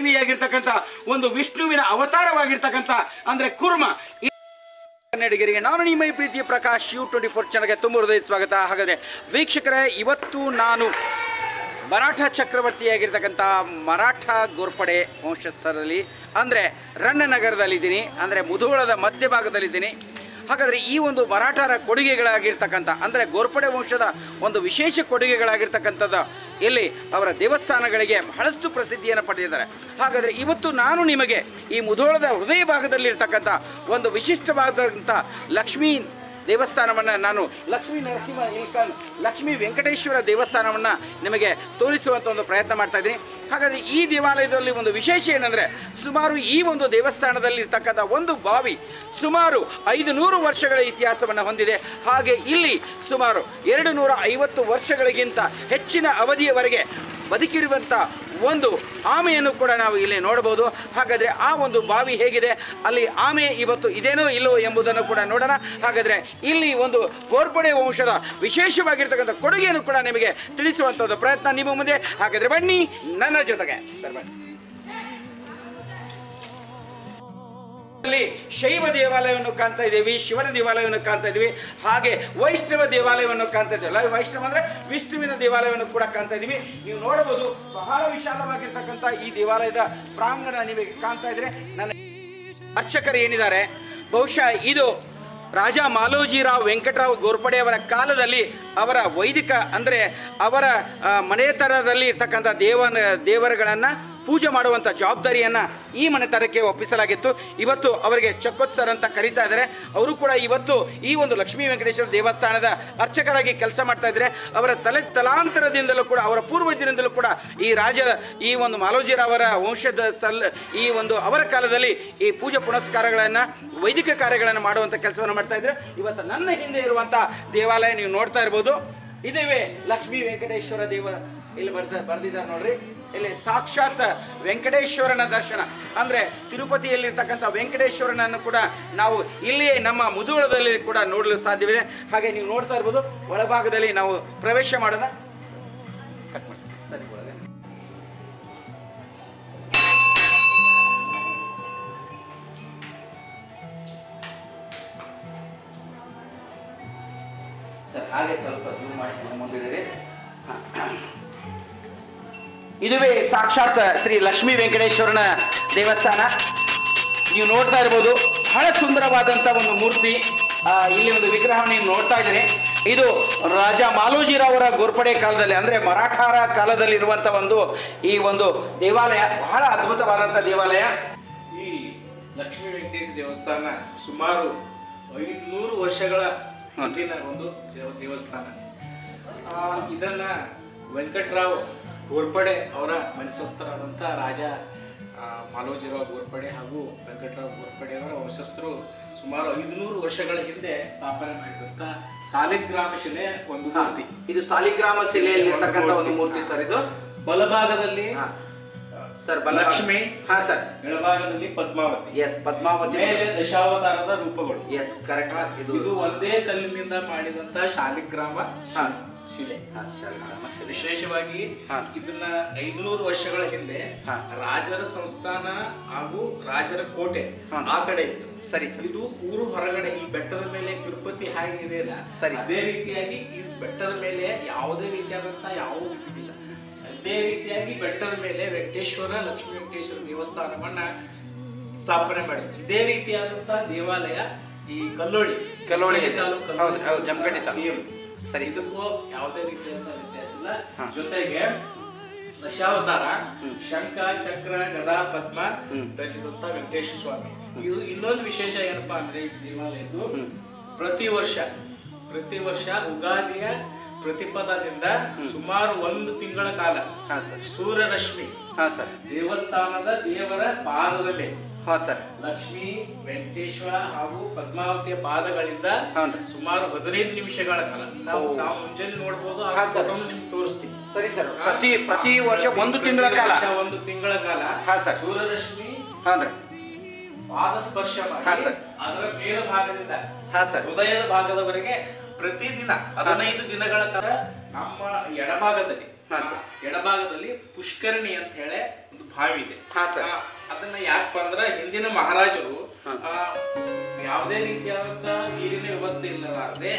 ಆಗಿರ್ತಕ್ಕಂಥ ಒಂದು ವಿಷ್ಣುವಿನ ಅವತಾರವಾಗಿರ್ತಕ್ಕಂಥ ಅಂದ್ರೆ ಕುರ್ಮ. ಕನ್ನಡಿಗರಿಗೆ ನಾನು ನಿಮ್ಮ ಈ ಪ್ರೀತಿಯ ಪ್ರಕಾಶ್ U24 ಚಾನಲ್ಗೆ ತುಂಬ ಹೃದಯ ಸ್ವಾಗತ. ಹಾಗಾದರೆ ವೀಕ್ಷಕರೇ, ಇವತ್ತು ನಾನು ಮರಾಠ ಚಕ್ರವರ್ತಿಯಾಗಿರ್ತಕ್ಕಂಥ ಮರಾಠ ಗೋರ್ಪಡೆ ವಂಶಸ್ಥರಲ್ಲಿ ಅಂದರೆ ರಣ್ಣನಗರದಲ್ಲಿದ್ದೀನಿ, ಅಂದರೆ ಮುಧೋಳದ ಮಧ್ಯಭಾಗದಲ್ಲಿದ್ದೀನಿ. ಹಾಗಾದರೆ ಈ ಒಂದು ಮರಾಠರ ಕೊಡುಗೆಗಳಾಗಿರ್ತಕ್ಕಂಥ ಅಂದರೆ ಗೋರ್ಪಡೆ ವಂಶದ ಒಂದು ವಿಶೇಷ ಕೊಡುಗೆಗಳಾಗಿರ್ತಕ್ಕಂಥದ್ದು ಇಲ್ಲಿ ಅವರ ದೇವಸ್ಥಾನಗಳಿಗೆ ಬಹಳಷ್ಟು ಪ್ರಸಿದ್ಧಿಯನ್ನು ಪಡೆದಿದ್ದಾರೆ. ಹಾಗಾದರೆ ಇವತ್ತು ನಾನು ನಿಮಗೆ ಈ ಮುಧೋಳದ ಹೃದಯ ಭಾಗದಲ್ಲಿರ್ತಕ್ಕಂಥ ಒಂದು ವಿಶಿಷ್ಟವಾದಂಥ ಲಕ್ಷ್ಮೀ ದೇವಸ್ಥಾನವನ್ನು ನಾನು ಲಕ್ಷ್ಮೀ ನರಸಿಂಹ ಇಲ್ಕನ್ ಲಕ್ಷ್ಮೀ ವೆಂಕಟೇಶ್ವರ ದೇವಸ್ಥಾನವನ್ನು ನಿಮಗೆ ತೋರಿಸುವಂಥ ಒಂದು ಪ್ರಯತ್ನ ಮಾಡ್ತಾ ಇದ್ದೀನಿ. ಹಾಗಾದರೆ ಈ ದೇವಾಲಯದಲ್ಲಿ ಒಂದು ವಿಶೇಷ ಏನಂದರೆ, ಸುಮಾರು ಈ ಒಂದು ದೇವಸ್ಥಾನದಲ್ಲಿ ಇರ್ತಕ್ಕಂಥ ಒಂದು ಬಾವಿ ಸುಮಾರು 500 ವರ್ಷಗಳ ಇತಿಹಾಸವನ್ನು ಹೊಂದಿದೆ. ಹಾಗೆ ಇಲ್ಲಿ ಸುಮಾರು 250 ವರ್ಷಗಳಿಗಿಂತ ಹೆಚ್ಚಿನ ಅವಧಿಯವರೆಗೆ ಬದುಕಿರುವಂಥ ಒಂದು ಆಮೆಯನ್ನು ಕೂಡ ನಾವು ಇಲ್ಲಿ ನೋಡಬಹುದು. ಹಾಗಾದರೆ ಆ ಒಂದು ಬಾವಿ ಹೇಗಿದೆ, ಅಲ್ಲಿ ಆಮೆ ಇವತ್ತು ಇದೇನೋ ಇಲ್ಲವೋ ಎಂಬುದನ್ನು ಕೂಡ ನೋಡೋಣ. ಹಾಗಾದರೆ ಇಲ್ಲಿ ಒಂದು ಗೋರ್ಪಡೆ ವಂಶದ ವಿಶೇಷವಾಗಿರ್ತಕ್ಕಂಥ ಕೊಡುಗೆಯನ್ನು ಕೂಡ ನಿಮಗೆ ತಿಳಿಸುವಂಥದ್ದು ಪ್ರಯತ್ನ ನಿಮ್ಮ ಮುಂದೆ. ಹಾಗಾದರೆ ಬನ್ನಿ ನನ್ನ ಜೊತೆಗೆ. ಸರ್ ಬನ್ನಿ. ಅಲ್ಲಿ ಶೈವ ದೇವಾಲಯವನ್ನು ಕಾಣ್ತಾ ಇದ್ದೀವಿ, ಶಿವನ ದೇವಾಲಯವನ್ನು ಕಾಣ್ತಾ ಇದ್ದೀವಿ, ಹಾಗೆ ವೈಷ್ಣವ ದೇವಾಲಯವನ್ನು ಕಾಣ್ತಾ ಇದ್ದೀವಿ. ವೈಷ್ಣವ ಅಂದ್ರೆ ವಿಷ್ಣುವಿನ ದೇವಾಲಯವನ್ನು ಕೂಡ ಕಾಣ್ತಾ ಇದ್ದೀವಿ. ನೀವು ನೋಡಬಹುದು, ಬಹಳ ವಿಶಾಲವಾಗಿರ್ತಕ್ಕಂಥ ಈ ದೇವಾಲಯದ ಪ್ರಾಂಗಣ ನಿಮಗೆ ಕಾಣ್ತಾ ಇದ್ರೆ. ನನ್ನ ಅರ್ಚಕರು ಏನಿದ್ದಾರೆ, ಬಹುಶಃ ಇದು ರಾಜ ಮಾಲೋಜಿರಾವ್ ವೆಂಕಟರಾವ್ ಗೋರ್ಪಡೆ ಅವರ ಕಾಲದಲ್ಲಿ ಅವರ ವೈದಿಕ ಅಂದರೆ ಅವರ ಮನೆತನದಲ್ಲಿ ಇರ್ತಕ್ಕಂಥ ದೇವರುಗಳನ್ನು ಪೂಜೆ ಮಾಡುವಂಥ ಜವಾಬ್ದಾರಿಯನ್ನು ಈ ಮನೆತನಕ್ಕೆ ಒಪ್ಪಿಸಲಾಗಿತ್ತು. ಇವತ್ತು ಅವರಿಗೆ ಚಕ್ಕೋತ್ ಸರ್ ಅಂತ ಕರೀತಾ ಇದ್ದಾರೆ. ಅವರು ಕೂಡ ಇವತ್ತು ಈ ಒಂದು ಲಕ್ಷ್ಮೀ ವೆಂಕಟೇಶ್ವರ ದೇವಸ್ಥಾನದ ಅರ್ಚಕರಾಗಿ ಕೆಲಸ ಮಾಡ್ತಾ ಇದ್ದಾರೆ. ಅವರ ತಲಾಂತರದಿಂದಲೂ ಕೂಡ ಅವರ ಪೂರ್ವಜರಿಂದಲೂ ಕೂಡ ಈ ಒಂದು ಮಾಲೋಜಿರಾವರ ವಂಶದ ಈ ಒಂದು ಅವರ ಕಾಲದಲ್ಲಿ ಈ ಪೂಜೆ ಪುನಸ್ಕಾರಗಳನ್ನು ವೈದಿಕ ಕಾರ್ಯಗಳನ್ನು ಮಾಡುವಂಥ ಕೆಲಸವನ್ನು ಮಾಡ್ತಾ ಇದ್ದಾರೆ. ಇವತ್ತು ನನ್ನ ಹಿಂದೆ ಇರುವಂಥ ದೇವಾಲಯ ನೀವು ನೋಡ್ತಾ ಇರ್ಬೋದು. ಇದೇವೇ ಲಕ್ಷ್ಮೀ ವೆಂಕಟೇಶ್ವರ ಇಲ್ಲಿ ಬರ್ದಿದ್ದಾರೆ ನೋಡ್ರಿ. ಇಲ್ಲಿ ಸಾಕ್ಷಾತ್ ವೆಂಕಟೇಶ್ವರನ ದರ್ಶನ ಅಂದರೆ ತಿರುಪತಿಯಲ್ಲಿರ್ತಕ್ಕಂಥ ವೆಂಕಟೇಶ್ವರನನ್ನು ಕೂಡ ನಾವು ಇಲ್ಲಿಯೇ ನಮ್ಮ ಮುಧೋಳದಲ್ಲಿ ಕೂಡ ನೋಡಲು ಸಾಧ್ಯವಿದೆ. ಹಾಗೆ ನೀವು ನೋಡ್ತಾ ಇರ್ಬೋದು, ಒಳಭಾಗದಲ್ಲಿ ನಾವು ಪ್ರವೇಶ ಮಾಡೋಣ. ಕಟ್ ಮಾಡಿ ಸರಿ. ಸರ್ ಹಾಗೆ ಸ್ವಲ್ಪ ಜೂಮ್ ಮಾಡಿ ಮುಂದಿದೆ. ಇದುವೇ ಸಾಕ್ಷಾತ್ ಶ್ರೀ ಲಕ್ಷ್ಮೀ ವೆಂಕಟೇಶ್ವರನ ದೇವಸ್ಥಾನ. ನೀವು ನೋಡ್ತಾ ಇರ್ಬೋದು, ಬಹಳ ಸುಂದರವಾದಂಥ ಒಂದು ಮೂರ್ತಿ. ಇಲ್ಲಿ ಒಂದು ವಿಗ್ರಹವನ್ನು ನೀವು ನೋಡ್ತಾ ಇದ್ದೀರಿ. ಇದು ರಾಜ ಮಾಲೋಜಿರಾವರ ಗೋರ್ಪಡೆ ಕಾಲದಲ್ಲಿ ಅಂದರೆ ಮರಾಠರ ಕಾಲದಲ್ಲಿರುವಂಥ ಈ ಒಂದು ದೇವಾಲಯ ಬಹಳ ಅದ್ಭುತವಾದಂಥ ದೇವಾಲಯ. ಈ ಲಕ್ಷ್ಮೀ ವೆಂಕಟೇಶ ದೇವಸ್ಥಾನ ಸುಮಾರು 500 ವರ್ಷಗಳ ಹಿಂದಿನ ಒಂದು ದೇವಸ್ಥಾನ. ಇದನ್ನ ವೆಂಕಟರಾವ್ ಗೋರ್ಪಡೆ ಅವರ ವಂಶಸ್ಥರಾದಂಥ ರಾಜ ಮಾಲೋಜಿರಾವ್ ಗೋರ್ಪಡೆ ಹಾಗೂ ವೆಂಕಟರಾವ್ ಗೋರ್ಪಡೆ ಅವರ ವಂಶಸ್ಥರು ಸುಮಾರು 500 ವರ್ಷಗಳ ಹಿಂದೆ ಸ್ಥಾಪನೆ ಮಾಡಿದಂಥ ಸಾಲಿಗ್ರಾಮ ಶಿಲೆ ಒಂದು ಮೂರ್ತಿ. ಇದು ಸಾಲಿಗ್ರಾಮ ಶಿಲೆಯಲ್ಲಿ ಇರತಕ್ಕಂಥ ಒಂದು ಮೂರ್ತಿ ಸರ್. ಇದು ಬಲಭಾಗದಲ್ಲಿ ಸರ್ ಲಕ್ಷ್ಮಿ, ಹಾ ಸರ್, ಎಡಭಾಗದಲ್ಲಿ ಪದ್ಮಾವತಿ. ಎಸ್, ಪದ್ಮಾವತಿ ಮೇಲೆ ದಶಾವತಾರದ ರೂಪಗಳು. Yes, correct. ಇದು ಒಂದೇ ಕಲ್ಲಿನಿಂದ ಮಾಡಿದಂತ ಶಾಲಿಗ್ರಾಮ ಶಿಲೆ. ವಿಶೇಷವಾಗಿ ಇದನ್ನ 500 ವರ್ಷಗಳ ಹಿಂದೆ ರಾಜರ ಸಂಸ್ಥಾನ ಹಾಗೂ ರಾಜರ ಕೋಟೆ ಆ ಕಡೆ ಇತ್ತು. ಸರಿ ಸರ್. ಇದು ಊರು ಹೊರಗಡೆ ಈ ಬೆಟ್ಟದ ಮೇಲೆ ತಿರುಪತಿ ಹಾಗೆ ಇದೆಯಲ್ಲ, ಸರಿ, ಅದೇ ರೀತಿಯಾಗಿ ಈ ಬೆಟ್ಟದ ಮೇಲೆ ಯಾವುದೇ ರೀತಿಯಾದಂತ ಯಾವ ಇದ್ದಿಲ್ಲ. ಅದೇ ರೀತಿಯಾಗಿ ಬೆಟ್ಟದ ಮೇಲೆ ವೆಂಕಟೇಶ್ವರ ಲಕ್ಷ್ಮೀ ವೆಂಕಟೇಶ್ವರ ದೇವಸ್ಥಾನವನ್ನ ಸ್ಥಾಪನೆ ಮಾಡಿದ್ರು. ಇದೇ ರೀತಿಯಾದಂತಹ ದೇವಾಲಯ ಈ ಕಲ್ಲೋಳಿ ಜಮಖಂಡಿ ಸರಿ. ಇದಕ್ಕೂ ಯಾವುದೇ ರೀತಿಯಾದ ವ್ಯತ್ಯಾಸ ಇಲ್ಲ. ಜೊತೆಗೆ ದಶಾವತಾರ ಶಂಖ ಚಕ್ರ ಗದಾ ಪದ್ಮ ಧರಿಸಿದಂತ ವೆಂಕಟೇಶ್ವರ ಸ್ವಾಮಿ. ಇದು ಇನ್ನೊಂದು ವಿಶೇಷ ಏನಪ್ಪಾ ಅಂದ್ರೆ ಈ ದೇವಾಲಯದ್ದು ಪ್ರತಿ ವರ್ಷ ಉಗಾದಿಯ ಪ್ರತಿಪದದಿಂದ ಸುಮಾರು 1 ತಿಂಗಳ ಕಾಲ ಸೂರ್ಯರಶ್ಮಿ ದೇವಸ್ಥಾನದ ದೇವರ ಪಾದದಲ್ಲಿ ಲಕ್ಷ್ಮೀ ವೆಂಕಟೇಶ್ವರ ಹಾಗೂ ಪದ್ಮಾವತಿಯ ಪಾದಗಳಿಂದ ಸುಮಾರು 15 ನಿಮಿಷಗಳ ಕಾಲ ನಾವು ಮುಂಜಾನೆ ನೋಡಬಹುದು. ನಿಮ್ಗೆ ತೋರಿಸ್ತೀವಿ. ಸರಿ ಸರ್. ಪ್ರತಿ ವರ್ಷ 1 ತಿಂಗಳ ಕಾಲ ಸೂರ್ಯರಶ್ಮಿ ಪಾದ ಸ್ಪರ್ಶ ಮಾಡಿ ಅದರ ಮೇಲ್ಭಾಗದಿಂದ ಹೃದಯದ ಭಾಗದವರೆಗೆ ಪ್ರತಿದಿನ 15 ದಿನಗಳ ಕಾಲ ನಮ್ಮ ಎಡಭಾಗದಲ್ಲಿ ಎಡಭಾಗದಲ್ಲಿ ಪುಷ್ಕರಣಿ ಅಂತ ಹೇಳಿ ಒಂದು ಬಾವಿ ಇದೆ. ಹಾ ಸರ್. ಅದನ್ನ ಯಾಕಪ್ಪ ಅಂದ್ರ ಹಿಂದಿನ ಮಹಾರಾಜರು ಯಾವುದೇ ರೀತಿಯಾದಂತ ನೀರಿನ ವ್ಯವಸ್ಥೆ ಇಲ್ಲದಾರದೆ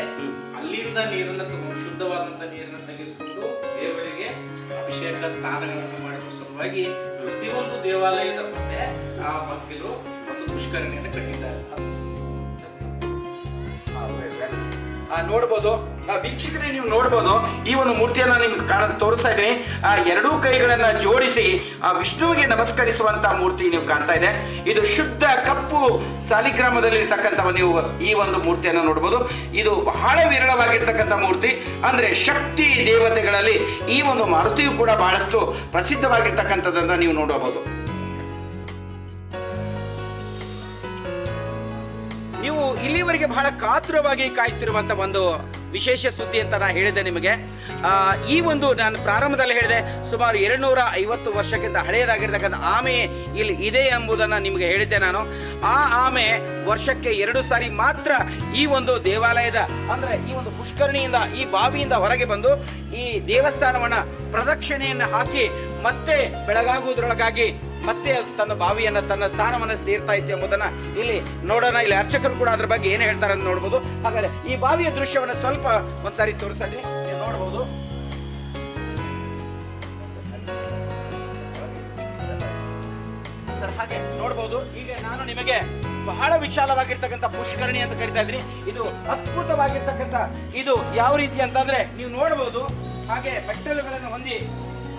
ಅಲ್ಲಿಂದ ನೀರನ್ನ ತಗೊಂಡು ಶುದ್ಧವಾದಂತ ನೀರನ್ನ ತೆಗೆದುಕೊಂಡು ದೇವರಿಗೆ ಅಭಿಷೇಕ ಸ್ನಾನಗಳನ್ನು ಮಾಡುವ ಸಲುವಾಗಿ ಪ್ರತಿಯೊಂದು ದೇವಾಲಯದ ಮುಂದೆ ಆ ಭಕ್ತರು ಒಂದು ಪುಷ್ಕರಣಿಯನ್ನು ಕಟ್ಟಿದ್ದಾರೆ. ನೋಡ್ಬೋದು ವೀಕ್ಷಕರೇ, ನೀವು ನೋಡ್ಬೋದು ಈ ಒಂದು ಮೂರ್ತಿಯನ್ನ ನಿಮ್ಗೆ ತೋರಿಸ್ತಾ ಇದ್ದೀನಿ. ಎರಡೂ ಕೈಗಳನ್ನ ಜೋಡಿಸಿ ಆ ವಿಷ್ಣುವಿಗೆ ನಮಸ್ಕರಿಸುವಂತ ಮೂರ್ತಿ ನೀವು ಕಾಣ್ತಾ ಇದೆ. ಇದು ಶುದ್ಧ ಕಪ್ಪು ಸಾಲಿಗ್ರಾಮದಲ್ಲಿ ಇರ್ತಕ್ಕಂಥ ನೀವು ಈ ಒಂದು ಮೂರ್ತಿಯನ್ನು ನೋಡ್ಬೋದು. ಇದು ಬಹಳ ವಿರಳವಾಗಿರ್ತಕ್ಕಂಥ ಮೂರ್ತಿ. ಅಂದ್ರೆ ಶಕ್ತಿ ದೇವತೆಗಳಲ್ಲಿ ಈ ಒಂದು ಮಾರುತಿಯು ಕೂಡ ಬಹಳಷ್ಟು ಪ್ರಸಿದ್ಧವಾಗಿರ್ತಕ್ಕಂಥದ್ದನ್ನ ನೀವು ನೋಡಬಹುದು. ನೀವು ಇಲ್ಲಿವರೆಗೆ ಬಹಳ ಕಾತುರವಾಗಿ ಕಾಯ್ತಿರುವಂತ ಒಂದು ವಿಶೇಷ ಸುದ್ದಿ ಅಂತ ನಾನು ಹೇಳಿದೆ ನಿಮಗೆ. ಈ ಒಂದು ನಾನು ಪ್ರಾರಂಭದಲ್ಲಿ ಹೇಳಿದೆ, ಸುಮಾರು 250 ವರ್ಷಕ್ಕಿಂತ ಹಳೆಯದಾಗಿರ್ತಕ್ಕಂಥ ಆಮೆ ಇಲ್ಲಿ ಇದೆ ಎಂಬುದನ್ನು ನಿಮಗೆ ಹೇಳಿದ್ದೆ ನಾನು. ಆ ಆಮೆ ವರ್ಷಕ್ಕೆ 2 ಸಾರಿ ಮಾತ್ರ ಈ ಒಂದು ದೇವಾಲಯದ ಅಂದ್ರೆ ಈ ಒಂದು ಪುಷ್ಕರಣಿಯಿಂದ ಈ ಬಾವಿಯಿಂದ ಹೊರಗೆ ಬಂದು ಈ ದೇವಸ್ಥಾನವನ್ನ ಪ್ರದಕ್ಷಿಣೆಯನ್ನು ಹಾಕಿ ಮತ್ತೆ ಬೆಳಗಾಗುವುದರೊಳಗಾಗಿ ಮತ್ತೆ ತನ್ನ ಬಾವಿಯನ್ನ ತನ್ನ ಸ್ಥಾನವನ್ನ ಸೇರ್ತಾ ಇತ್ತು ಎಂಬುದನ್ನ ಇಲ್ಲಿ ನೋಡೋಣ. ಇಲ್ಲಿ ಅರ್ಚಕರು ಕೂಡ ಅದ್ರ ಬಗ್ಗೆ ಏನು ಹೇಳ್ತಾರೆ ಅಂತ ನೋಡ್ಬೋದು. ಹಾಗಾದ್ರೆ ಈ ಬಾವಿಯ ದೃಶ್ಯವನ್ನ ಸ್ವಲ್ಪ ಒಂದ್ಸಾರಿ ತೋರಿಸ್ತಾ ಇದ್ದೀನಿ, ನೀವು ನೋಡ್ಬೋದು. ಹಾಗೆ ನೋಡ್ಬೋದು. ಈಗ ನಾನು ನಿಮಗೆ ಬಹಳ ವಿಶಾಲವಾಗಿರ್ತಕ್ಕಂಥ ಪುಷ್ಕರಣಿ ಅಂತ ಕರಿತಾ ಇದ್ದೀನಿ. ಇದು ಅದ್ಭುತವಾಗಿರ್ತಕ್ಕಂಥ ಇದು ಯಾವ ರೀತಿ ಅಂತಂದ್ರೆ ನೀವು ನೋಡ್ಬೋದು. ಹಾಗೆ ಮೆಟ್ಟಲುಗಳನ್ನು ಹೊಂದಿ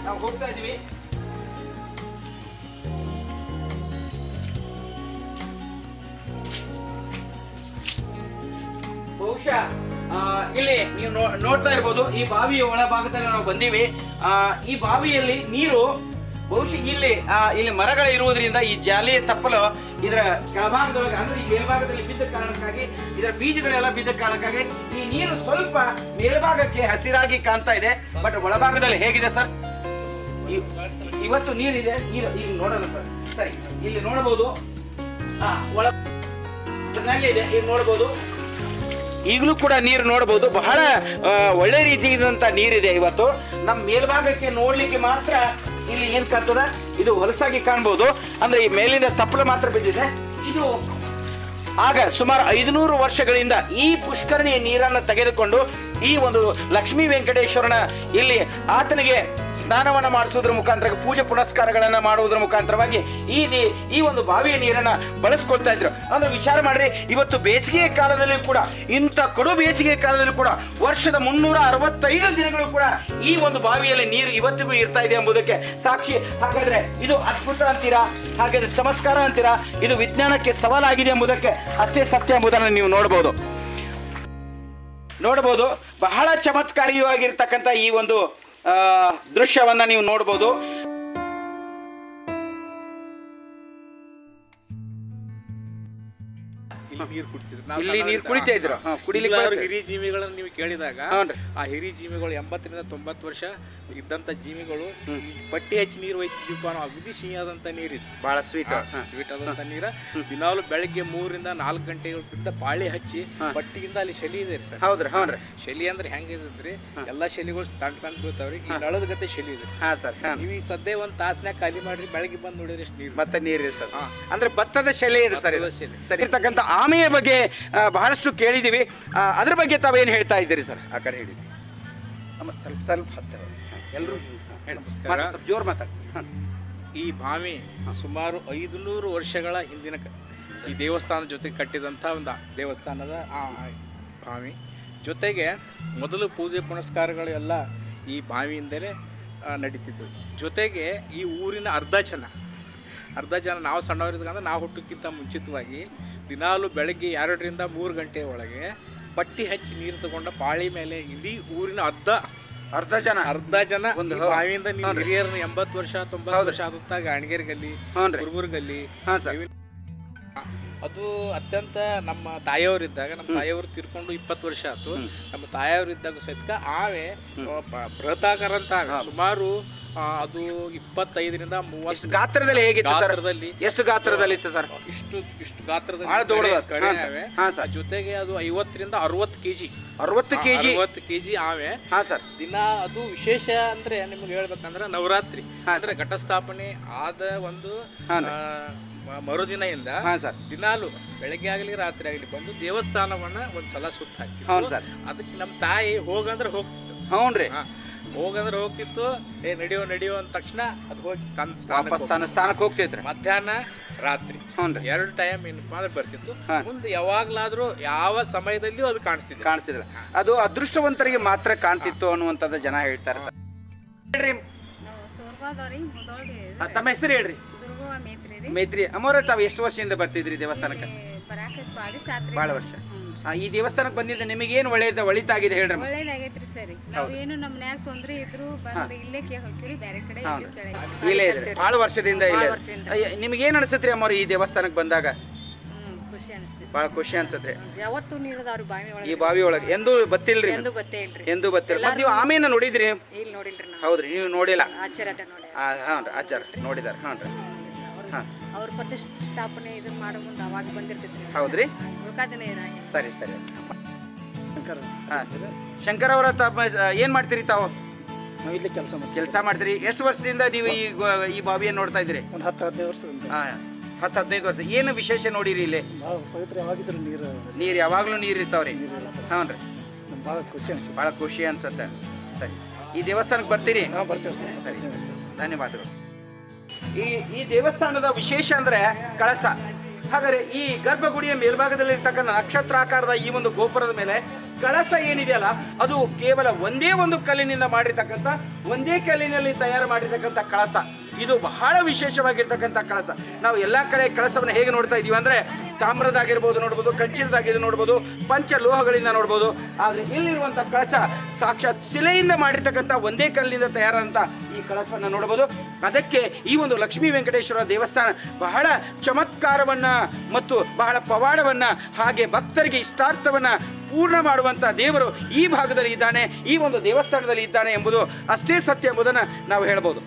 ನಾವು ಹೋಗ್ತಾ ಇದೀವಿ. ಬಹುಶಃ ಇಲ್ಲಿ ನೀವು ನೋಡ್ತಾ ಇರ್ಬೋದು, ಈ ಬಾವಿಯ ಒಳಭಾಗದಲ್ಲಿ ನಾವು ಬಂದೀವಿ. ಈ ಬಾವಿಯಲ್ಲಿ ನೀರು ಬಹುಶಃ ಇಲ್ಲಿ ಮರಗಳು ಇರುವುದರಿಂದ ಈ ಜಾಲಿಯ ತಪ್ಪಲು ಇದರ ಕೆಳಭಾಗದೊಳಗೆ ಅಂದ್ರೆ ಈ ಮೇಲ್ಭಾಗದಲ್ಲಿ ಬಿದ್ದ ಕಾರಣಕ್ಕಾಗಿ ಇದರ ಬೀಜಗಳೆಲ್ಲ ಬಿದ್ದ ಕಾರಣಕ್ಕಾಗಿ ಈ ನೀರು ಸ್ವಲ್ಪ ಮೇಲ್ಭಾಗಕ್ಕೆ ಹಸಿರಾಗಿ ಕಾಣ್ತಾ ಇದೆ. ಬಟ್ ಒಳಭಾಗದಲ್ಲಿ ಹೇಗಿದೆ ಸರ್? ಇವತ್ತು ನೀರಿದೆ, ನೀರು ಈಗ ನೋಡೋಣ ಸರ್. ಸರಿ, ಇಲ್ಲಿ ನೋಡಬಹುದು ಒಳ ಚೆನ್ನಾಗೇ ಇದೆ. ಈಗ ನೋಡಬಹುದು, ಈಗಲೂ ಕೂಡ ನೀರು ನೋಡಬಹುದು. ಬಹಳ ಒಳ್ಳೆ ರೀತಿಯಾದಂತ ನೀರಿದೆ. ಇವತ್ತು ನಮ್ಮ ಮೇಲ್ಭಾಗಕ್ಕೆ ನೋಡ್ಲಿಕ್ಕೆ ಮಾತ್ರ ಇಲ್ಲಿ ಏನ್ ಕಾಣ್ತದ, ಇದು ಹೊಲಸಾಗಿ ಕಾಣ್ಬೋದು. ಅಂದ್ರೆ ಈ ಮೇಲಿಂದ ತಪ್ಪಲು ಮಾತ್ರ ಬಿದ್ದಿದೆ. ಇದು ಆಗ ಸುಮಾರು 500 ವರ್ಷಗಳಿಂದ ಈ ಪುಷ್ಕರಣಿಯ ನೀರನ್ನು ತೆಗೆದುಕೊಂಡು ಈ ಒಂದು ಲಕ್ಷ್ಮೀ ವೆಂಕಟೇಶ್ವರನ ಇಲ್ಲಿ ಆತನಿಗೆ ಸ್ನಾನವನ್ನು ಮಾಡಿಸೋದ್ರ ಮುಖಾಂತರ ಪೂಜೆ ಪುನಸ್ಕಾರಗಳನ್ನ ಮಾಡುವುದರ ಮುಖಾಂತರವಾಗಿ ಈ ಒಂದು ಬಾವಿಯ ನೀರನ್ನ ಬಳಸ್ಕೊಳ್ತಾ ಇದ್ರು. ಅಂದ್ರೆ ವಿಚಾರ ಮಾಡ್ರಿ, ಇವತ್ತು ಬೇಸಿಗೆಯ ಕಾಲದಲ್ಲಿ ಕೂಡ, ಇಂಥ ಕಡು ಬೇಸಿಗೆಯ ಕಾಲದಲ್ಲಿ ಕೂಡ ವರ್ಷದ 365 ದಿನಗಳು ಕೂಡ ಈ ಒಂದು ಬಾವಿಯಲ್ಲಿ ನೀರು ಇವತ್ತಿಗೂ ಇರ್ತಾ ಇದೆ ಎಂಬುದಕ್ಕೆ ಸಾಕ್ಷಿ. ಹಾಗಾದ್ರೆ ಇದು ಅದ್ಭುತ ಅಂತೀರಾ? ಹಾಗಾದ್ರೆ ಚಮತ್ಕಾರ ಅಂತೀರಾ? ಇದು ವಿಜ್ಞಾನಕ್ಕೆ ಸವಾಲಾಗಿದೆ ಎಂಬುದಕ್ಕೆ ಅಷ್ಟೇ ಸತ್ಯ ಎಂಬುದನ್ನು ನೀವು ನೋಡಬಹುದು. ಬಹಳ ಚಮತ್ಕಾರಿಯಾಗಿರ್ತಕ್ಕಂಥ ಈ ಒಂದು ದೃಶ್ಯವನ್ನ ನೀವು ನೋಡಬಹುದು. ಇಲ್ಲಿ ನೀರು ಕುಡಿತಾ ಇದ್ರು. ಹಿರಿ ಜೀವಿಗಳನ್ನ ನೀವು ಕೇಳಿದಾಗ ಆ ಹಿರಿ ಜೀವಿಗಳು 80 ರಿಂದ 90 ವರ್ಷ ಇದ್ದಂತ ಜೀವಿಗಳು ಪಟ್ಟಿ ಹಚ್ಚಿ ನೀರು ಒಯ್ತಿದ್ವಿಪ್ಪ ನಾವು. ಅಗದಿ ಸಿಹಿಯಾದಂತ ನೀರಿತ್ತು, ಬಹಳ ಸ್ವೀಟ್ ಆದಂತ ನೀರ. ದಿನಾಲು ಬೆಳಗ್ಗೆ 3 ರಿಂದ 4 ಗಂಟೆಗಳಿಂದ ಪಾಳಿ ಹಚ್ಚಿ ಪಟ್ಟಿಯಿಂದ ಅಲ್ಲಿ ಶಲಿ ಇದೆ ಸರ್. ಹೌದ್ರಿ? ಶಲಿ ಅಂದ್ರೆ ಹೆಂಗಿದ್ರಿ, ಎಲ್ಲಾ ಶಲಿಗಳು ಸಣ್ಣ ಬೀಳ್ತಾವ್ರಿ. ಈ ನಳದ ಗತೆ ಶಲಿ ಇದೆ ನೀವು ಈ ಸದ್ಯ ಒಂದ್ ತಾಸ್ನ್ಯಾಗ ಖಾಲಿ ಮಾಡ್ರಿ, ಬೆಳಗ್ಗೆ ಬಂದ್ ನೋಡಿರಿ ಎಷ್ಟು ನೀರು ಮತ್ತೆ ನೀರು ಇರ್ತದೆ. ಅಂದ್ರೆ ಭತ್ತದ ಶೆಲೆ ಇದೆ ಸರ್. ಸರಿ ಇರ್ತಕ್ಕಂಥ ಆಮೆಯ ಬಗ್ಗೆ ಬಹಳಷ್ಟು ಕೇಳಿದೀವಿ. ಅದ್ರ ಬಗ್ಗೆ ತಾವೇನು ಹೇಳ್ತಾ ಇದ್ದೀರಿ ಸರ್? ಆ ಕಡೆ ಹೇಳಿದ್ವಿ ಸ್ವಲ್ಪ ಹತ್ತಿರ ಎಲ್ಲರೂ ಜೋರ್ ಮಾತಾಡ್ತಾರೆ. ಈ ಬಾವಿ ಸುಮಾರು 500 ವರ್ಷಗಳ ಹಿಂದಿನ ಈ ದೇವಸ್ಥಾನ ಜೊತೆಗೆ ಕಟ್ಟಿದಂಥ ಒಂದು ದೇವಸ್ಥಾನದ ಆ ಬಾವಿ. ಜೊತೆಗೆ ಮೊದಲು ಪೂಜೆ ಪುನಸ್ಕಾರಗಳು ಎಲ್ಲ ಈ ಬಾವಿಯಿಂದಲೇ ನಡೀತಿದ್ದವು. ಜೊತೆಗೆ ಈ ಊರಿನ ಅರ್ಧ ಜನ ನಾವು ಸಣ್ಣವರಿದ್ದಂದ್ರೆ ನಾವು ಹುಟ್ಟಕ್ಕಿಂತ ಮುಂಚಿತವಾಗಿ ದಿನಾಲು ಬೆಳಗ್ಗೆ 2 ರಿಂದ 3 ಗಂಟೆ ಒಳಗೆ ಪಟ್ಟಿ ಹಚ್ಚಿ ನೀರು ತಗೊಂಡ ಪಾಳಿ ಮೇಲೆ ಇಡೀ ಊರಿನ ಅರ್ಧ ಜನ ಒಂದು ಬಾವಿಯಿಂದ ಹಿರಿಯರನ್ನ 80 ವರ್ಷ 90 ವರ್ಷ ಆದಂತ ಗಾಣಿಗೇರಿ ಗಲ್ಲಿ, ಕುರುಬುರ್ ಗಲ್ಲಿ, ಅದು ಅತ್ಯಂತ ನಮ್ಮ ತಾಯಿಯವರಿದ್ದಾಗ, ನಮ್ಮ ತಾಯಿಯವರು ತೀರ್ಕೊಂಡು 20 ವರ್ಷ ಆಯ್ತು. ನಮ್ಮ ತಾಯಿಯವರಿದ್ದಾಗ ಸಹಿತ ಆವೆ ಬೃಹತಾಕಾರ ಅಂತ ಸುಮಾರು ಅದು 25ರಿಂದ 30 ಗಾತ್ರದಲ್ಲಿ ಹೇಗಿತ್ತು ಸರ್? ಗಾತ್ರದಲ್ಲಿ. ಎಷ್ಟು ಗಾತ್ರದಲ್ಲಿ ಇತ್ತು ಸರ್? ಇಷ್ಟು ಗಾತ್ರದಲ್ಲಿ ಬಹಳ ದೊಡ್ಡದು. ಕಡೆ ಆವೆ. ಜೊತೆಗೆ ಅದು 50ರಿಂದ 60 ಕೆಜಿ 60 ಕೆಜಿ ಆವೆ. ಹಾ ಸರ್. ದಿನ ಅದು ವಿಶೇಷ ಅಂದ್ರೆ ನಿಮ್ಗೆ ಹೇಳ್ಬೇಕಂದ್ರೆ ನವರಾತ್ರಿ ಅಂದ್ರೆ ಘಟಸ್ಥಾಪನೆ ಆದ ಒಂದು ಮರುದಿನದಿಂದ ದಿನಾಲು ಬೆಳಗ್ಗೆ ಆಗಲಿ ರಾತ್ರಿ ಆಗಲಿ ಬಂದು ದೇವಸ್ಥಾನವನ್ನ ಒಂದ್ಸಲ ಸುತ್ತ ಹಾಕ್ತಿತ್ತು. ಅದಕ್ಕೆ ನಮ್ಮ ತಾಯಿ ಹೋಗಂದ್ರೆ ಹೋಗ್ತಿತ್ತು. ಹೌನ್ರಿ, ಹೋಗಂದ್ರೆ ಹೋಗ್ತಿತ್ತು. ನಡಿಯೋ ಅಂದ ತಕ್ಷಣ ಅದು ಹೋಗಿ ಸ್ಥಾನಕ್ಕೆ ಹೋಗ್ತಿದ್ರು. ಮಧ್ಯಾಹ್ನ ರಾತ್ರಿ 2 ಟೈಮ್ ಏನಪ್ಪಾ ಅಂದ್ರೆ ಬರ್ತಿತ್ತು. ಮುಂದೆ ಯಾವಾಗ್ಲಾದ್ರೂ ಯಾವ ಸಮಯದಲ್ಲಿಯೂ ಅದು ಕಾಣಿಸ್ತಿಲ್ಲ. ಅದು ಅದೃಷ್ಟವಂತರಿಗೆ ಮಾತ್ರ ಕಾಣ್ತಿತ್ತು ಅನ್ನುವಂಥದ್ದು ಜನ ಹೇಳ್ತಾರೆ. ಹೇಳ್ರಿ, ತಮ್ಮ ಹೆಸರು ಹೇಳ್ರಿ. ಮೈತ್ರಿ ಅಮ್ಮವ್ರ, ತಾವು ಎಷ್ಟು ವರ್ಷದಿಂದ ಬರ್ತಿದ್ರಿ ದೇವಸ್ಥಾನಕ್ಕೆ? ಬಹಳ ವರ್ಷ. ಈ ದೇವಸ್ಥಾನಕ್ಕೆ ಬಂದಿದ್ದ ನಿಮಗೇನು ಒಳಿತಾಗಿದೆ ಹೇಳ್ರಿ? ಒಳ್ಳೇದಾಗೈತ್ರಿ ಸರಿ. ನಾವೇನು ನಮ್ಮ ಮನ್ಯಾಗ ತೊಂದ್ರೆ ಇದ್ರು ಬಂದ್ರೆ ಇಲ್ಲೇ ಕೇಳಿ ಹೋಗ್ತೀವಿ, ಬೇರೆ ಕಡೆ ಇಲ್ಲೇ ಇದ್ರಿ ಬಹಳ ವರ್ಷದಿಂದ ಇಲ್ಲೇ. ನಿಮ್ಗೇನ್ ಅನ್ಸತ್ರಿ ಅಮ್ಮವ್ರ ಈ ದೇವಸ್ಥಾನಕ್ಕೆ ಬಂದಾಗ? ಖುಷಿ ಅನಿಸ್ತೈತಿ, ಬಹಳ ಖುಷಿ ಅನ್ಸತ್ರಿ. ಯಾವತ್ತು ನೀರದವ್ರಿ ಬಾವಿ ಒಳಗೆ, ಈ ಬಾವಿ ಒಳಗೆ ಎಂದೂ ಬತ್ತಿಲ್ರಿ? ಎಂದು ಗೊತ್ತೇ ಇಲ್ರಿ. ಎಂದು ಗೊತ್ತಿಲ್ಲ. ಮತ್ತೆ ನೀವು ಆಮೇನ ನೋಡಿದ್ರಿ? ಇಲ್ಲಿ ನೋಡಿಲ್ರಿ ನಾವು. ಹೌದ್ರಿ, ನೀವು ನೋಡಿಲ್ಲ? ಆಚಾರ್ಯ ನೋಡಿ. ಹಾನ್ರಿ, ಆಚಾರ ನೋಡಿದಾರ. ಹಾನ್ರಿ, ಅವ್ರ ಪ್ರತಿಷ್ಠಾಪನೆ ಇದನ್ನ ಮಾಡೋ ಮುಂದೆ ಅವಾಗ ಬಂದಿರ್ತೈತ್ರಿ. ಹೌದ್ರಿ, ಉಳ್ಕಾದಿನ ಸರಿ. ಶಂಕರ್ ಅವರ ಏನ್ ಮಾಡ್ತೀರಿ ತಾವು? ನಾವು ಇಲ್ಲಿ ಕೆಲಸ ಮಾಡ್ತೀರಿ. ಎಷ್ಟು ವರ್ಷದಿಂದ ನೀವು ಈ ಬಾವಿಯನ್ನು ನೋಡ್ತಾ ಇದ್ದೀರಿ? ಒಂದು 10-15 ವರ್ಷದಿಂದ. 10-15 ವರ್ಷ. ಏನು ವಿಶೇಷ ನೋಡಿರಿ ಇಲ್ಲಿ? ಪವಿತ್ರವಾಗಿದ್ರೆ ನೀರು ಯಾವಾಗ್ಲೂ ನೀರು ಇರ್ತಾವ್ರಿ? ಹೌನ್ರಿ, ಬಹಳ ಖುಷಿ ಅನ್ಸುತ್ತೆ. ಸರಿ, ಈ ದೇವಸ್ಥಾನಕ್ಕೆ ಬರ್ತೀರಿ? ಬರ್ತೇವೆ ಸರಿ, ಧನ್ಯವಾದಗಳು. ಈ ದೇವಸ್ಥಾನದ ವಿಶೇಷ ಅಂದ್ರೆ ಕಳಸ. ಹಾಗಾದ್ರೆ ಈ ಗರ್ಭಗುಡಿಯ ಮೇಲ್ಭಾಗದಲ್ಲಿ ಇರ್ತಕ್ಕಂಥ ನಕ್ಷತ್ರಾಕಾರದ ಈ ಒಂದು ಗೋಪುರದ ಮೇಲೆ ಕಳಸ ಏನಿದೆಯಲ್ಲ, ಅದು ಕೇವಲ ಒಂದೇ ಒಂದು ಕಲ್ಲಿನಿಂದ ಮಾಡಿರ್ತಕ್ಕಂಥ, ಒಂದೇ ಕಲ್ಲಿನಲ್ಲಿ ತಯಾರು ಮಾಡಿರ್ತಕ್ಕಂಥ ಕಳಸ. ಇದು ಬಹಳ ವಿಶೇಷವಾಗಿರ್ತಕ್ಕಂಥ ಕಳಸ. ನಾವು ಎಲ್ಲ ಕಡೆ ಕಳಸವನ್ನು ಹೇಗೆ ನೋಡ್ತಾ ಇದೀವಿ ಅಂದ್ರೆ ತಾಮ್ರದಾಗಿರ್ಬೋದು ನೋಡ್ಬೋದು, ಕಂಚಿನದಾಗಿದ್ದು ನೋಡ್ಬೋದು, ಪಂಚಲೋಹಗಳಿಂದ ನೋಡ್ಬೋದು. ಆದರೆ ಇಲ್ಲಿರುವಂಥ ಕಳಸ ಸಾಕ್ಷಾತ್ ಶಿಲೆಯಿಂದ ಮಾಡಿರ್ತಕ್ಕಂಥ ಒಂದೇ ಕಲ್ಲಿನಿಂದ ತಯಾರಾದಂಥ ಈ ಕಳಸವನ್ನು ನೋಡ್ಬೋದು. ಅದಕ್ಕೆ ಈ ಒಂದು ಲಕ್ಷ್ಮೀ ವೆಂಕಟೇಶ್ವರ ದೇವಸ್ಥಾನ ಬಹಳ ಚಮತ್ಕಾರವನ್ನ ಮತ್ತು ಬಹಳ ಪವಾಡವನ್ನ, ಹಾಗೆ ಭಕ್ತರಿಗೆ ಇಷ್ಟಾರ್ಥವನ್ನ ಪೂರ್ಣ ಮಾಡುವಂಥ ದೇವರು ಈ ಭಾಗದಲ್ಲಿ ಇದ್ದಾನೆ, ಈ ಒಂದು ದೇವಸ್ಥಾನದಲ್ಲಿ ಇದ್ದಾನೆ ಎಂಬುದು ಅಷ್ಟೇ ಸತ್ಯ ಎಂಬುದನ್ನು ನಾವು ಹೇಳ್ಬೋದು.